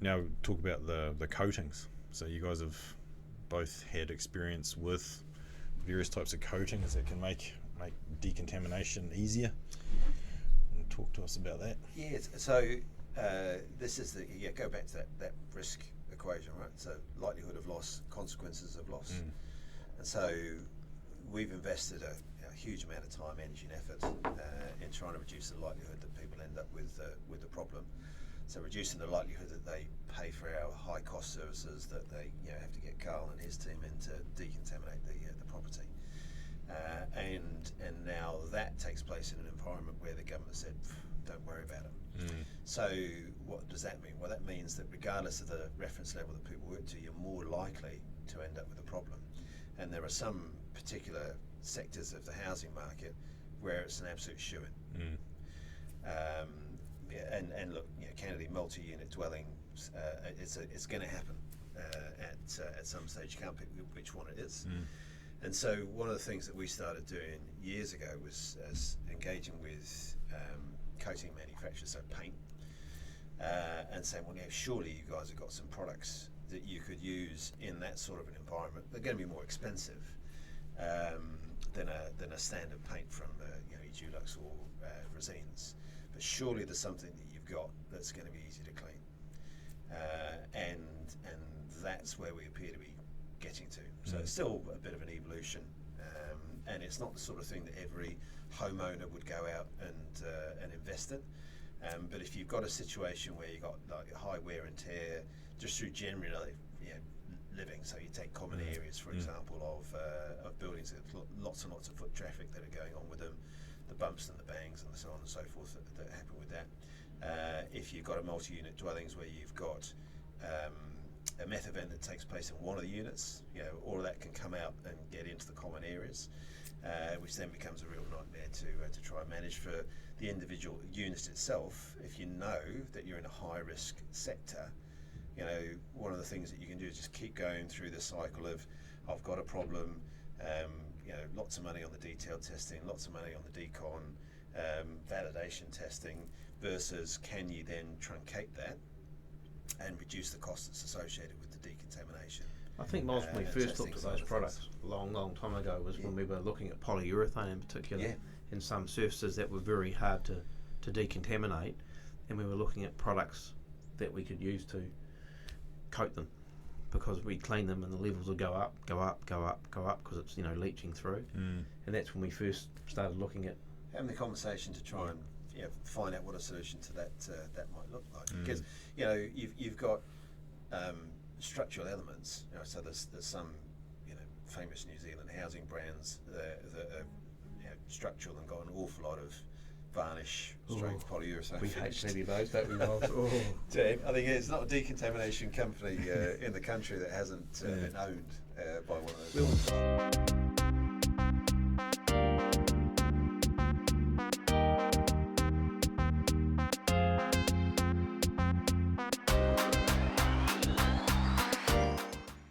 Now talk about the coatings. So you guys have both had experience with various types of coatings that can make decontamination easier. And talk to us about that. Yes. So this is go back to that risk equation, right? So likelihood of loss, consequences of loss, and so we've invested a huge amount of time, energy, and effort in trying to reduce the likelihood that people end up with the problem. So reducing the likelihood that they pay for our high cost services, that they have to get Carl and his team in to decontaminate the property, and now that takes place in an environment where the government said, don't worry about it. So what does that mean? Well, that means that regardless of the reference level that people work to, you're more likely to end up with a problem. And there are some particular sectors of the housing market where it's an absolute shoo-in. And look, candidly, multi-unit dwellings, it's going to happen at some stage. You can't pick which one it is. And so one of the things that we started doing years ago was engaging with coating manufacturers, so paint, and saying, well, surely you guys have got some products that you could use in that sort of an environment. They're going to be more expensive than a standard paint from Dulux or Resines, but surely there's something that you've got that's going to be easy to clean, and that's where we appear to be getting to. So it's still a bit of an evolution, and it's not the sort of thing that every homeowner would go out and invest in. But if you've got a situation where you've got like high wear and tear just through generally living, so you take common areas, for example, of buildings that have lots and lots of foot traffic that are going on with them, the bumps and the bangs and so on and so forth that happen with that. If you've got a multi-unit dwellings where you've got a meth event that takes place in one of the units, all of that can come out and get into the common areas, which then becomes a real nightmare to try and manage for the individual unit itself. If you know that you're in a high risk sector, one of the things that you can do is just keep going through the cycle of, I've got a problem, lots of money on the detailed testing, lots of money on the decon, validation testing, versus can you then truncate that and reduce the cost that's associated with the decontamination. I think Miles, when we first looked at those products a long time ago was when we were looking at polyurethane in particular, in some surfaces that were very hard to decontaminate, and we were looking at products that we could use to coat them, because we clean them and the levels will go up because it's leaching through, and that's when we first started looking at having the conversation to try and find out what a solution to that might look like, because you've got structural elements. So there's some famous New Zealand housing brands that are structural and got an awful lot of varnish, strength polyurethane. We hate clearly those, don't we, Miles? I think it's not a decontamination company in the country that hasn't been owned by one of those.